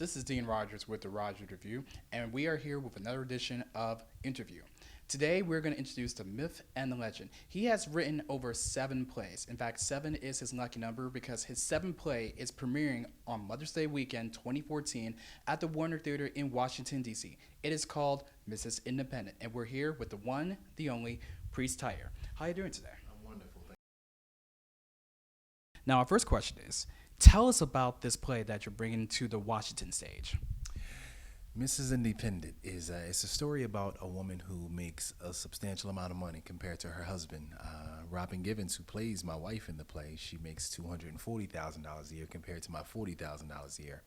This is Dean Rogers with the Revue, and we are here with another edition of Interview. Today, we're going to introduce the myth and the legend. He has written over 7 plays. In fact, 7 is his lucky number because his 7th play is premiering on Mother's Day weekend 2014 at the Warner Theater in Washington, D.C. It is called Mrs. Independent, and we're here with the one, the only, Priest Tyaire. How are you doing today? I'm wonderful. Now, our first question is, tell us about this play that you're bringing to the Washington stage. Mrs. Independent is it's a story about a woman who makes a substantial amount of money compared to her husband. Robin Givens, who plays my wife in the play, she makes $240,000 a year compared to my $40,000 a year.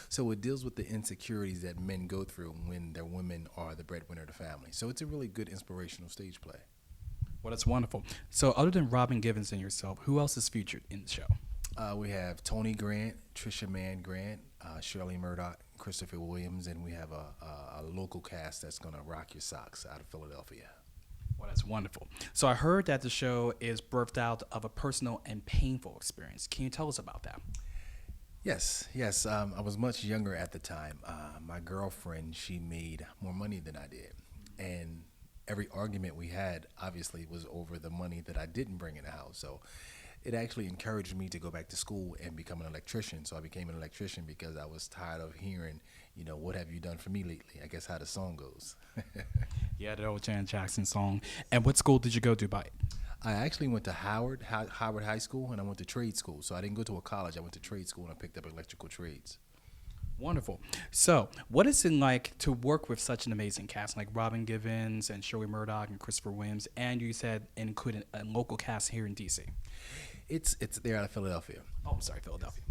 So it deals with the insecurities that men go through when their women are the breadwinner of the family. So it's a really good inspirational stage play. Well, that's wonderful. So other than Robin Givens and yourself, who else is featured in the show? We have Tony Grant, Trisha Mann Grant, Shirley Murdoch, Christopher Williams, and we have a local cast that's going to rock your socks out of Philadelphia. Well, that's wonderful. So I heard that the show is birthed out of a personal and painful experience. Can you tell us about that? Yes. I was much younger at the time. My girlfriend, she made more money than I did. And every argument we had, obviously, was over the money that I didn't bring in the house. So it actually encouraged me to go back to school and become an electrician. So I became an electrician because I was tired of hearing, what have you done for me lately? I guess how the song goes. Yeah, the old Janet Jackson song. And what school did you go to by it? I actually went to Howard High School, and I went to trade school. So I didn't go to a college. I went to trade school, and I picked up electrical trades. Wonderful. So what is it like to work with such an amazing cast like Robin Givens and Shirley Murdoch and Christopher Williams, and you said including a local cast here in D.C.? It's they're out of Philadelphia. Oh, I'm sorry, Philadelphia.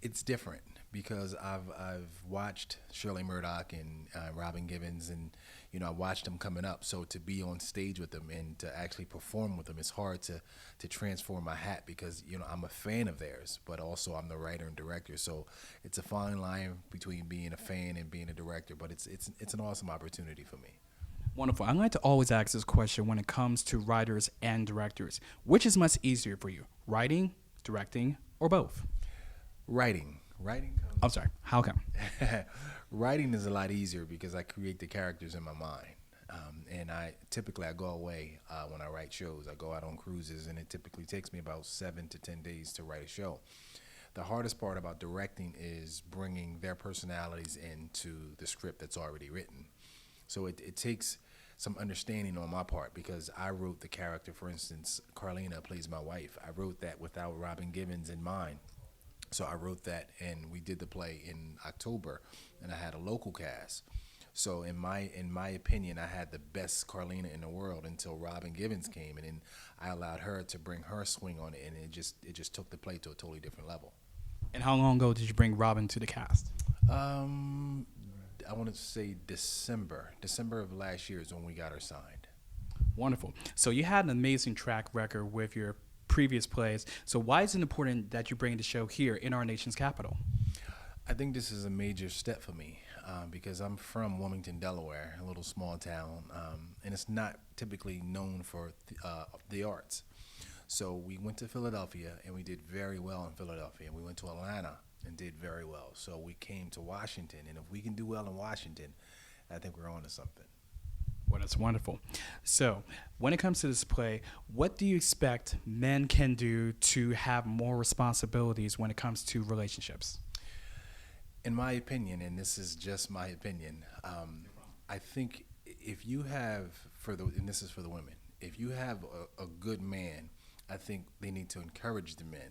It's different because I've watched Shirley Murdoch and Robin Givens, and I watched them coming up. So to be on stage with them and to actually perform with them, it's hard to transform my hat because I'm a fan of theirs, but also I'm the writer and director. So it's a fine line between being a fan and being a director, but it's an awesome opportunity for me. Wonderful. I like to always ask this question when it comes to writers and directors. Which is much easier for you, writing, directing, or both? Writing. I'm sorry. How come? Writing is a lot easier because I create the characters in my mind. And I go away when I write shows. I go out on cruises, and it typically takes me about 7 to 10 days to write a show. The hardest part about directing is bringing their personalities into the script that's already written. So it takes some understanding on my part because I wrote the character. For instance, Carlina plays my wife. I wrote that without Robin Givens in mind. So I wrote that, and we did the play in October, and I had a local cast. So in my opinion, I had the best Carlina in the world until Robin Givens came, and then I allowed her to bring her swing on it, and it just took the play to a totally different level. And how long ago did you bring Robin to the cast? I want to say December of last year is when we got her signed. Wonderful. So you had an amazing track record with your previous plays. So why is it important that you bring the show here in our nation's capital? I think this is a major step for me because I'm from Wilmington, Delaware, a little small town, and it's not typically known for the arts. So we went to Philadelphia, and we did very well in Philadelphia. And we went to Atlanta and did very well. So we came to Washington, and if we can do well in Washington, I think we're on to something. Well, that's wonderful. So when it comes to this play, what do you expect men can do to have more responsibilities when it comes to relationships? In my opinion, and this is just my opinion, I think if you have, and this is for the women, if you have a good man, I think they need to encourage the men.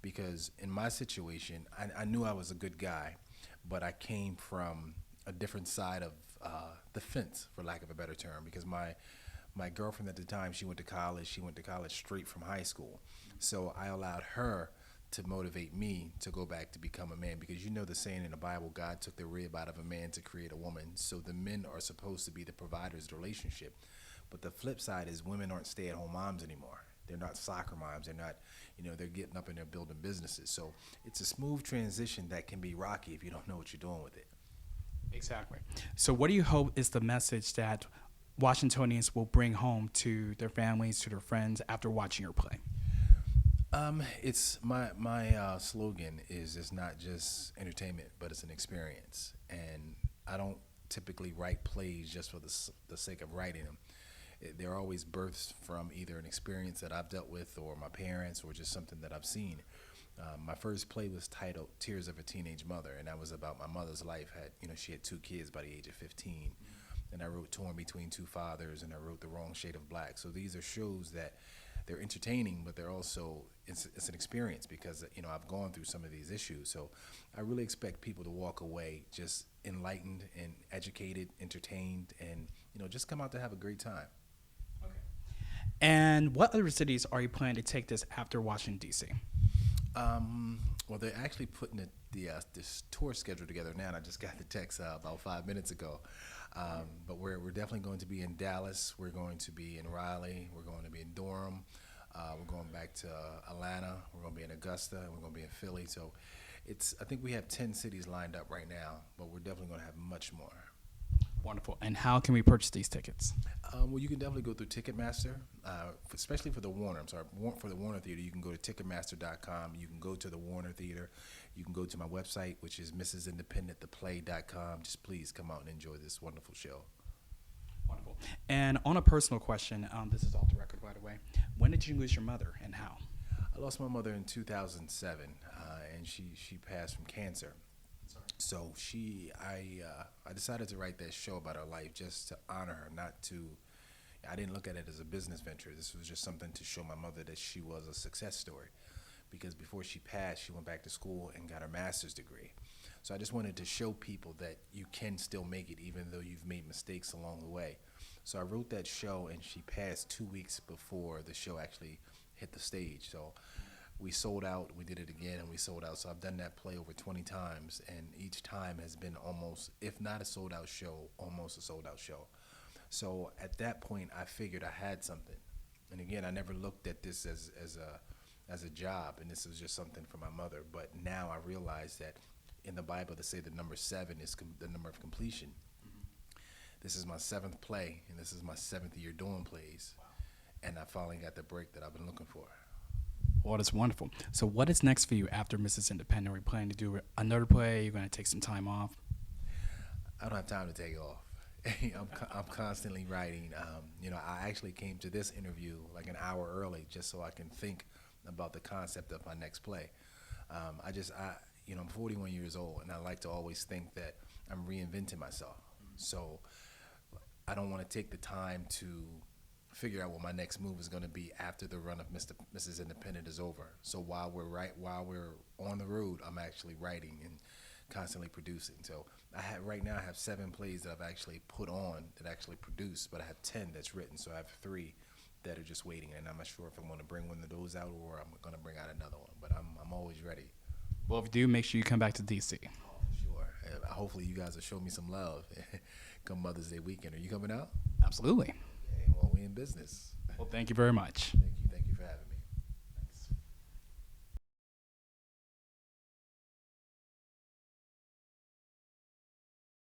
Because in my situation, I knew I was a good guy, but I came from a different side of the fence, for lack of a better term, because my girlfriend at the time, she went to college. She went to college straight from high school. So I allowed her to motivate me to go back to become a man, because the saying in the Bible, God took the rib out of a man to create a woman. So the men are supposed to be the providers of the relationship. But the flip side is women aren't stay-at-home moms anymore. They're not soccer moms. They're not, they're getting up and they're building businesses. So it's a smooth transition that can be rocky if you don't know what you're doing with it. Exactly. So what do you hope is the message that Washingtonians will bring home to their families, to their friends after watching your play? It's my slogan is it's not just entertainment, but it's an experience. And I don't typically write plays just for the sake of writing them. They're always births from either an experience that I've dealt with, or my parents, or just something that I've seen. My first play was titled "Tears of a Teenage Mother," and that was about my mother's life. She had 2 kids by the age of 15, and I wrote "Torn Between Two Fathers," and I wrote "The Wrong Shade of Black." So these are shows that they're entertaining, but they're also it's an experience, because I've gone through some of these issues. So I really expect people to walk away just enlightened and educated, entertained, and just come out to have a great time. And what other cities are you planning to take this after Washington, D.C.? Well, they're actually putting this tour schedule together now, and I just got the text about 5 minutes ago. But we're definitely going to be in Dallas. We're going to be in Raleigh. We're going to be in Durham. We're going back to Atlanta. We're going to be in Augusta, and we're going to be in Philly. So I think we have 10 cities lined up right now, but we're definitely going to have much more. Wonderful. And how can we purchase these tickets? Well, you can definitely go through Ticketmaster, especially for the Warner. For the Warner Theater, you can go to Ticketmaster.com. You can go to the Warner Theater. You can go to my website, which is MrsIndependentThePlay.com. Just please come out and enjoy this wonderful show. Wonderful. And on a personal question, this is off the record, by the way. When did you lose your mother, and how? I lost my mother in 2007, and she passed from cancer. So I decided to write that show about her life just to honor her, I didn't look at it as a business venture. This was just something to show my mother that she was a success story, because before she passed, she went back to school and got her master's degree. So I just wanted to show people that you can still make it even though you've made mistakes along the way. So I wrote that show, and she passed 2 weeks before the show actually hit the stage. So we sold out, we did it again, and we sold out. So I've done that play over 20 times, and each time has been almost, if not a sold-out show, almost a sold-out show. So at that point, I figured I had something. And again, I never looked at this as a job, and this was just something for my mother. But now I realize that in the Bible, they say the number 7 is the number of completion. Mm-hmm. This is my 7th play, and this is my 7th year doing plays. Wow. And I finally got the break that I've been looking for. Well, that's wonderful. So what is next for you after Mrs. Independent? Are you planning to do another play? You're going to take some time off? I don't have time to take off. I'm constantly writing. I actually came to this interview like an hour early just so I can think about the concept of my next play. I'm 41 years old, and I like to always think that I'm reinventing myself. So I don't want to take the time to figure out what my next move is going to be after the run of Mrs. Independent is over. So while we're on the road, I'm actually writing and constantly producing. So right now I have 7 plays that I've actually put on that actually produced, but I have 10 that's written. So I have 3 that are just waiting, and I'm not sure if I'm going to bring one of those out or I'm going to bring out another one. But I'm always ready. Well, if you do, make sure you come back to DC. Oh, sure. Hopefully you guys will show me some love come Mother's Day weekend. Are you coming out? Absolutely. Okay, well, we in business. Well, thank you very much. Thank you.